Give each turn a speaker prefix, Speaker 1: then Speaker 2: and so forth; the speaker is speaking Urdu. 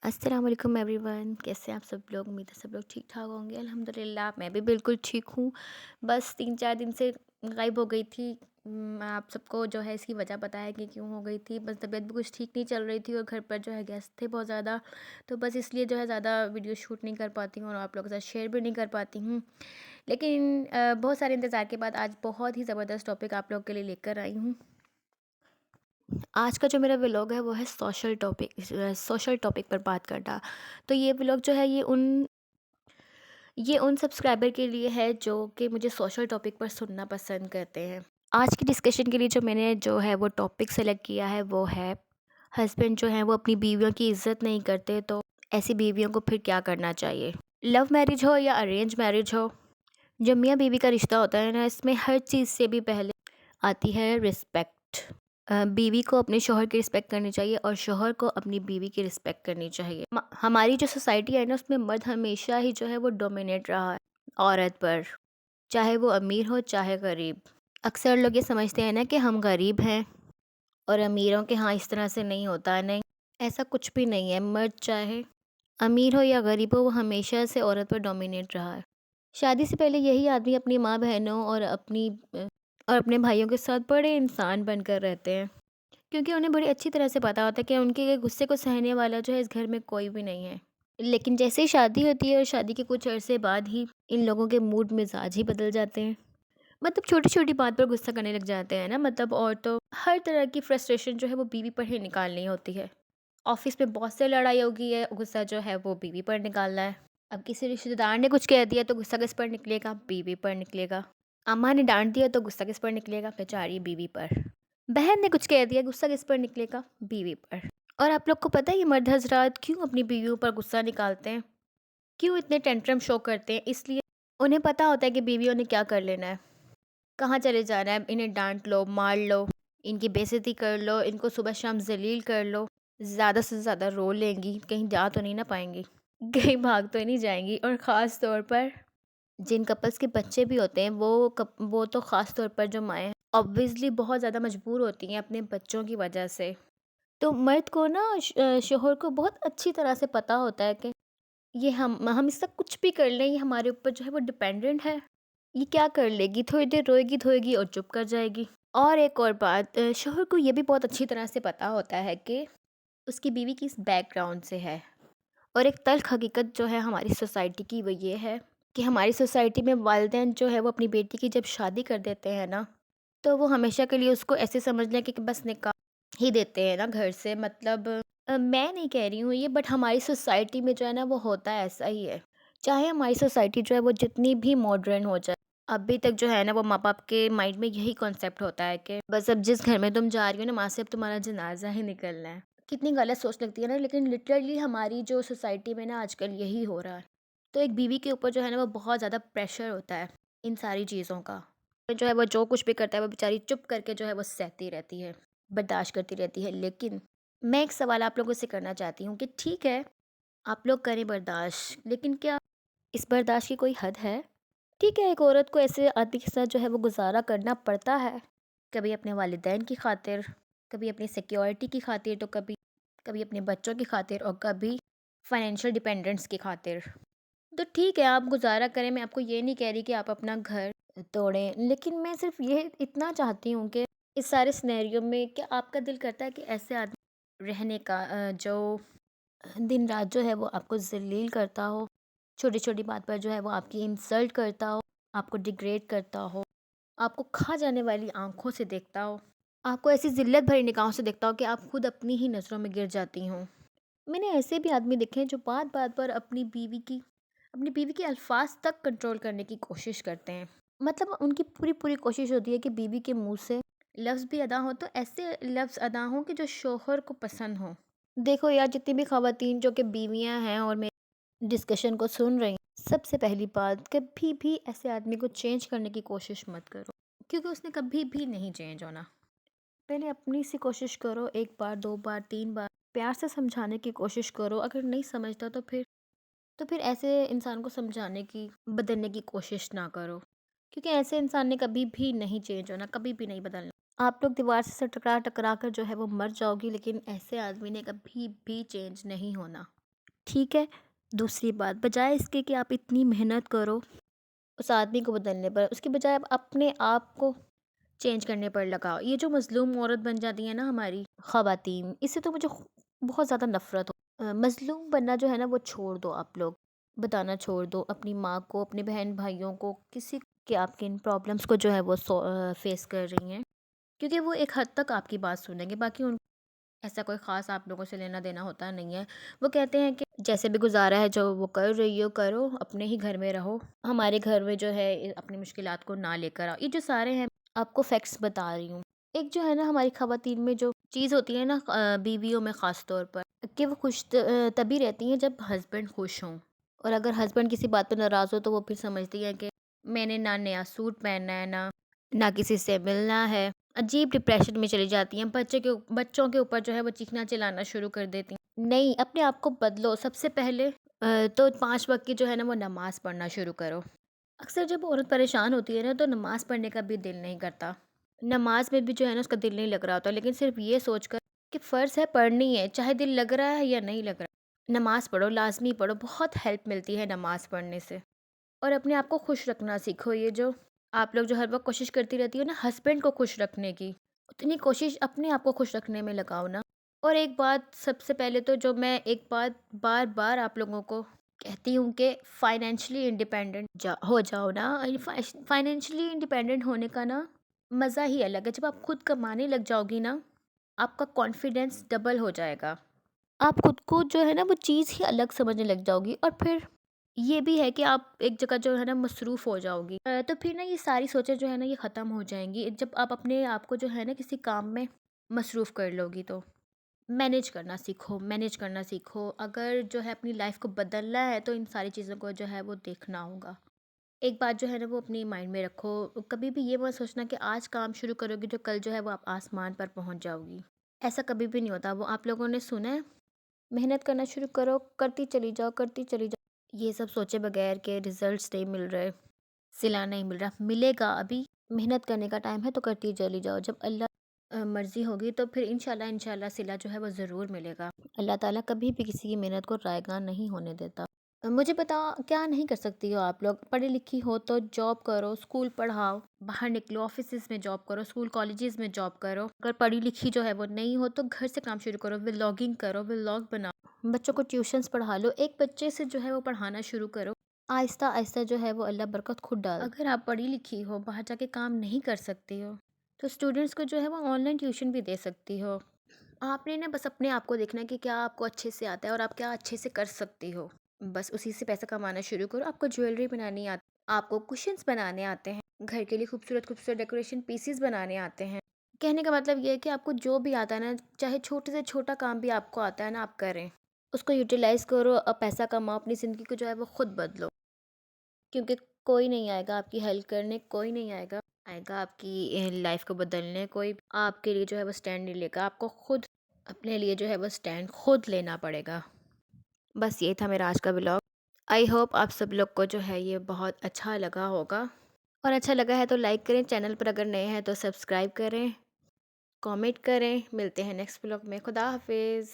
Speaker 1: السلام علیکم ایوری ون، کیسے ہیں آپ سب لوگ؟ امید ہے سب لوگ ٹھیک ٹھاک ہوں گے، الحمدللہ میں بھی بالکل ٹھیک ہوں۔ بس 3 4 دن سے غائب ہو گئی تھی۔ میں آپ سب کو جو ہے اس کی وجہ پتہ ہے کہ کیوں ہو گئی تھی۔ بس طبیعت بھی کچھ ٹھیک نہیں چل رہی تھی اور گھر پر جو ہے گیسٹ تھے بہت زیادہ، تو بس اس لیے جو ہے زیادہ ویڈیو شوٹ نہیں کر پاتی ہوں اور آپ لوگوں کے ساتھ شیئر بھی نہیں کر پاتی ہوں۔ لیکن بہت سارے انتظار کے بعد آج بہت ہی زبردست ٹاپک آپ لوگوں کے لیے لے کر آئی ہوں۔ آج کا جو میرا ولاگ ہے وہ ہے سوشل ٹاپک پر بات کرنا۔ تو یہ ولاگ جو ہے یہ ان سبسکرائبر کے لیے ہے جو کہ مجھے سوشل ٹاپک پر سننا پسند کرتے ہیں۔ آج کی ڈسکشن کے لیے جو ہے وہ ٹاپک سلیکٹ کیا ہے وہ ہے ہسبینڈ جو ہیں وہ اپنی بیویوں کی عزت نہیں کرتے، تو ایسی بیویوں کو پھر کیا کرنا چاہیے۔ لو میرج ہو یا ارینج میرج ہو، جو میاں بیوی کا رشتہ ہوتا ہے نا، اس میں ہر چیز سے بھی پہلے آتی ہے رسپیکٹ۔ بیوی کو اپنے شوہر کی رسپیکٹ کرنی چاہیے اور شوہر کو اپنی بیوی کی رسپیکٹ کرنی چاہیے۔ ہماری جو سوسائٹی ہے نا، اس میں مرد ہمیشہ ہی جو ہے وہ ڈومینیٹ رہا ہے عورت پر، چاہے وہ امیر ہو چاہے غریب۔ اکثر لوگ یہ سمجھتے ہیں نا کہ ہم غریب ہیں اور امیروں کے ہاں اس طرح سے نہیں ہوتا، نہیں، ایسا کچھ بھی نہیں ہے۔ مرد چاہے امیر ہو یا غریب ہو، وہ ہمیشہ سے عورت پر ڈومینیٹ رہا ہے۔ شادی سے پہلے یہی آدمی اپنی ماں بہنوں اور اپنے بھائیوں کے ساتھ بڑے انسان بن کر رہتے ہیں، کیونکہ انہیں بڑی اچھی طرح سے پتا ہوتا ہے کہ ان کے غصے کو سہنے والا جو ہے اس گھر میں کوئی بھی نہیں ہے۔ لیکن جیسے ہی شادی ہوتی ہے اور شادی کے کچھ عرصے بعد ہی ان لوگوں کے موڈ مزاج ہی بدل جاتے ہیں۔ مطلب چھوٹی چھوٹی بات پر غصہ کرنے لگ جاتے ہیں نا، مطلب اور تو ہر طرح کی فرسٹریشن جو ہے وہ بیوی پر ہی نکالنی ہوتی ہے۔ آفس میں باس سے لڑائی ہوگی ہے، غصہ جو ہے وہ بیوی پر نکالنا ہے۔ اب کسی رشتے دار نے کچھ کہہ دیا تو غصہ کس پر نکلے گا؟ بیوی پر نکلے گا۔ اماں نے ڈانٹ دیا تو غصہ کس پر نکلے گا؟ بیچاری بیوی پر۔ بہن نے کچھ کہہ دیا، غصہ کس پر نکلے گا؟ بیوی پر۔ اور آپ لوگ کو پتہ ہے یہ مرد حضرات کیوں اپنی بیویوں پر غصہ نکالتے ہیں، کیوں اتنے ٹینٹرم شو کرتے ہیں؟ اس لیے انہیں پتہ ہوتا ہے کہ بیویوں نے کیا کر لینا ہے، کہاں چلے جانا ہے۔ انہیں ڈانٹ لو، مار لو، ان کی بے عزتی کر لو، ان کو صبح شام ذلیل کر لو، زیادہ سے زیادہ رو لیں گی، کہیں جا تو نہیں نہ پائیں گی، کہیں بھاگ تو نہیں جائیں گی۔ اور خاص طور پر جن کپلس کے بچے بھی ہوتے ہیں وہ تو خاص طور پر جو مائیں obviously بہت زیادہ مجبور ہوتی ہیں اپنے بچوں کی وجہ سے۔ تو مرد کو نا شوہر کو بہت اچھی طرح سے پتہ ہوتا ہے کہ یہ ہم اس سے کچھ بھی کر لیں، یہ ہمارے اوپر جو ہے وہ ڈپینڈنٹ ہے، یہ کیا کر لے گی، تھوڑی دیر روئے گی دھوئے گی اور چپ کر جائے گی۔ اور ایک اور بات، شوہر کو یہ بھی بہت اچھی طرح سے پتہ ہوتا ہے کہ اس کی بیوی کس بیک گراؤنڈ سے ہے۔ اور ایک تلخ حقیقت جو ہے ہماری سوسائٹی کی وہ یہ ہے کہ ہماری سوسائٹی میں والدین جو ہے وہ اپنی بیٹی کی جب شادی کر دیتے ہیں نا، تو وہ ہمیشہ کے لیے اس کو ایسے سمجھ لیں کہ بس نکاح ہی دیتے ہیں نا گھر سے۔ مطلب میں نہیں کہہ رہی ہوں یہ، بٹ ہماری سوسائٹی میں جو ہے نا وہ ہوتا ہے، ایسا ہی ہے۔ چاہے ہماری سوسائٹی جو ہے وہ جتنی بھی ماڈرن ہو جائے، ابھی تک جو ہے نا وہ ماں باپ کے مائنڈ میں یہی کانسیپٹ ہوتا ہے کہ بس اب جس گھر میں تم جا رہی ہو نا، وہاں سے اب تمہارا جنازہ ہی نکلنا ہے۔ کتنی غلط سوچ لگتی ہے نا، لیکن لٹرلی ہماری جو سوسائٹی میں نا آج کل یہی ہو رہا ہے۔ تو ایک بیوی کے اوپر جو ہے نا وہ بہت زیادہ پریشر ہوتا ہے ان ساری چیزوں کا، جو ہے وہ جو کچھ بھی کرتا ہے وہ بیچاری چپ کر کے جو ہے وہ سہتی رہتی ہے، برداشت کرتی رہتی ہے۔ لیکن میں ایک سوال آپ لوگوں سے کرنا چاہتی ہوں کہ ٹھیک ہے آپ لوگ کریں برداشت، لیکن کیا اس برداشت کی کوئی حد ہے؟ ٹھیک ہے ایک عورت کو ایسے آدمی کے ساتھ جو ہے وہ گزارا کرنا پڑتا ہے، کبھی اپنے والدین کی خاطر، کبھی اپنی سیکیورٹی کی خاطر، تو کبھی اپنے بچوں کی خاطر، اور کبھی فائنینشیل ڈیپینڈنس کی خاطر۔ تو ٹھیک ہے آپ گزارا کریں، میں آپ کو یہ نہیں کہہ رہی کہ آپ اپنا گھر توڑیں، لیکن میں صرف یہ اتنا چاہتی ہوں کہ اس سارے سینیریو میں کہ آپ کا دل کرتا ہے کہ ایسے آدمی رہنے کا جو دن رات جو ہے وہ آپ کو ذلیل کرتا ہو، چھوٹی چھوٹی بات پر جو ہے وہ آپ کی انسلٹ کرتا ہو، آپ کو ڈیگریڈ کرتا ہو، آپ کو کھا جانے والی آنکھوں سے دیکھتا ہو، آپ کو ایسی ذلت بھری نگاہوں سے دیکھتا ہو کہ آپ خود اپنی ہی نظروں میں گر جاتی ہوں۔ میں نے ایسے بھی آدمی دیکھے ہیں جو بات بات پر اپنی بیوی کے الفاظ تک کنٹرول کرنے کی کوشش کرتے ہیں۔ مطلب ان کی پوری کوشش ہوتی ہے کہ بیوی کے منہ سے لفظ بھی ادا ہو تو ایسے لفظ ادا ہوں کہ جو شوہر کو پسند ہوں۔ دیکھو یار، جتنی بھی خواتین جو کہ بیویاں ہیں اور میری ڈسکشن کو سن رہی ہیں، سب سے پہلی بات، کبھی بھی ایسے آدمی کو چینج کرنے کی کوشش مت کرو، کیونکہ اس نے کبھی بھی نہیں چینج ہونا۔ پہلے اپنی سی کوشش کرو، 1 بار 2 بار 3 بار پیار سے سمجھانے کی کوشش کرو، اگر نہیں سمجھتا تو پھر ایسے انسان کو بدلنے کی کوشش نہ کرو، کیونکہ ایسے انسان نے کبھی بھی نہیں چینج ہونا، کبھی بھی نہیں بدلنا۔ آپ لوگ دیوار سے ٹکرا کر جو ہے وہ مر جاؤ گی، لیکن ایسے آدمی نے کبھی بھی چینج نہیں ہونا۔ ٹھیک ہے؟ دوسری بات، بجائے اس کے کہ آپ اتنی محنت کرو اس آدمی کو بدلنے پر، اس کی بجائے آپ اپنے آپ کو چینج کرنے پر لگاؤ۔ یہ جو مظلوم عورت بن جاتی ہے نا ہماری خواتین، اس سے تو مجھے بہت زیادہ نفرت ہو۔ مظلوم بننا جو ہے نا وہ چھوڑ دو، آپ لوگ بتانا چھوڑ دو اپنی ماں کو، اپنے بہن بھائیوں کو، کسی کہ آپ کے ان پرابلمس کو جو ہے وہ فیس کر رہی ہیں، کیونکہ وہ ایک حد تک آپ کی بات سنیں گے، باقی ان ایسا کوئی خاص آپ لوگوں سے لینا دینا ہوتا نہیں ہے۔ وہ کہتے ہیں کہ جیسے بھی گزارا ہے جو وہ کر رہی ہو کرو، اپنے ہی گھر میں رہو، ہمارے گھر میں جو ہے اپنی مشکلات کو نہ لے کر آؤ۔ یہ جو سارے ہیں آپ کو فیکٹس بتا رہی ہوں۔ ایک جو ہے نا ہماری خواتین میں جو چیز ہوتی ہے نا، بیویوں میں خاص طور پر، کہ وہ خوش تبھی رہتی ہیں جب ہسبینڈ خوش ہوں، اور اگر ہسبینڈ کسی بات پہ ناراض ہو تو وہ پھر سمجھتی ہیں کہ میں نے نہ نیا سوٹ پہننا ہے، نہ کسی سے ملنا ہے، عجیب ڈپریشن میں چلی جاتی ہیں، بچوں کے اوپر جو ہے وہ چیخنا چلانا شروع کر دیتی ہیں۔ نہیں، اپنے آپ کو بدلو۔ سب سے پہلے تو 5 وقت کی جو ہے نا وہ نماز پڑھنا شروع کرو۔ اکثر جب عورت پریشان ہوتی ہے نا تو نماز پڑھنے کا بھی دل نہیں کرتا، نماز میں بھی جو ہے نا اس کا دل نہیں لگ رہا ہوتا، لیکن صرف یہ سوچ کر کہ فرض ہے پڑھنی ہے، چاہے دل لگ رہا ہے یا نہیں لگ رہا، نماز پڑھو، لازمی پڑھو، بہت ہیلپ ملتی ہے نماز پڑھنے سے۔ اور اپنے آپ کو خوش رکھنا سیکھو۔ یہ جو آپ لوگ جو ہر وقت کوشش کرتی رہتی ہو نا ہسبینڈ کو خوش رکھنے کی، اتنی کوشش اپنے آپ کو خوش رکھنے میں لگاؤ نا۔ اور ایک بات سب سے پہلے تو جو میں ایک بات بار بار آپ لوگوں کو کہتی ہوں کہ فائنینشلی انڈیپینڈنٹ ہو جاؤ نا۔ فائنینشلی انڈیپینڈنٹ ہونے کا نا مزہ ہی الگ ہے۔ جب آپ خود کمانے لگ جاؤ گی نا، آپ کا کانفیڈینس ڈبل ہو جائے گا، آپ خود کو جو ہے نا وہ چیز ہی الگ سمجھنے لگ جاؤ گی، اور پھر یہ بھی ہے کہ آپ ایک جگہ جو ہے نا مصروف ہو جاؤ گی، تو پھر نا یہ ساری سوچیں جو ہے نا یہ ختم ہو جائیں گی جب آپ اپنے آپ کو جو ہے نا کسی کام میں مصروف کر لو گی۔ تو مینیج کرنا سیکھو، مینیج کرنا سیکھو۔ اگر جو ہے اپنی لائف کو بدلنا ہے تو ان ساری چیزوں کو جو ہے وہ دیکھنا ہوگا۔ ایک بات جو ہے نا وہ اپنی مائنڈ میں رکھو، کبھی بھی یہ مت سوچنا کہ آج کام شروع کرو گی تو کل جو ہے وہ آپ آسمان پر پہنچ جاؤ گی، ایسا کبھی بھی نہیں ہوتا۔ وہ آپ لوگوں نے سنا ہے، محنت کرنا شروع کرو، کرتی چلی جاؤ، کرتی چلی جاؤ، یہ سب سوچے بغیر کہ ریزلٹس نہیں مل رہے، صلہ نہیں مل رہا، ملے گا، ابھی محنت کرنے کا ٹائم ہے تو کرتی چلی جاؤ، جب اللہ مرضی ہوگی تو پھر انشاءاللہ صلہ جو ہے وہ ضرور ملے گا۔ اللہ تعالیٰ کبھی بھی کسی کی محنت کو رائیگاں نہیں ہونے دیتا۔ مجھے بتا کیا نہیں کر سکتی ہو آپ لوگ؟ پڑھی لکھی ہو تو جاب کرو، اسکول پڑھاؤ، باہر نکلو، آفیسز میں جاب کرو، اسکول کالجز میں جاب کرو۔ اگر پڑھی لکھی جو ہے وہ نہیں ہو تو گھر سے کام شروع کرو، ولاگنگ کرو، ولاگ بناؤ، بچوں کو ٹیوشنز پڑھا لو، ایک بچے سے جو ہے وہ پڑھانا شروع کرو، آہستہ آہستہ جو ہے وہ اللہ برکت خود ڈال۔ اگر آپ پڑھی لکھی ہو، باہر جا کے کام نہیں کر سکتی ہو تو اسٹوڈنٹس کو جو ہے وہ آن لائن ٹیوشن بھی دے سکتی ہو۔ آپ نے نا بس اپنے آپ کو دیکھنا ہے کہ کیا آپ کو اچھے سے آتا ہے اور آپ کیا اچھے سے کر سکتی ہو، بس اسی سے پیسہ کمانا شروع کرو۔ آپ کو جویلری بنانی آتی، آپ کو کشنز بنانے آتے ہیں، گھر کے لیے خوبصورت خوبصورت ڈیکوریشن پیسز بنانے آتے ہیں۔ کہنے کا مطلب یہ ہے کہ آپ کو جو بھی آتا ہے نا، چاہے چھوٹے سے چھوٹا کام بھی آپ کو آتا ہے نا، آپ کریں، اس کو یوٹیلائز کرو، اور پیسہ کماؤ، اپنی زندگی کو جو ہے وہ خود بدلو، کیونکہ کوئی نہیں آئے گا آپ کی ہیلپ کرنے، کوئی نہیں آئے گا آپ کی لائف کو بدلنے، کوئی آپ کے لیے جو ہے وہ سٹینڈ نہیں لے گا، آپ کو خود اپنے لیے جو ہے وہ سٹینڈ خود لینا پڑے گا۔ بس یہ تھا میرا آج کا ولاگ۔ آئی ہوپ آپ سب لوگ کو جو ہے یہ بہت اچھا لگا ہوگا، اور اچھا لگا ہے تو لائک کریں، چینل پر اگر نئے ہیں تو سبسکرائب کریں، کامنٹ کریں۔ ملتے ہیں نیکسٹ ولاگ میں۔ خدا حافظ۔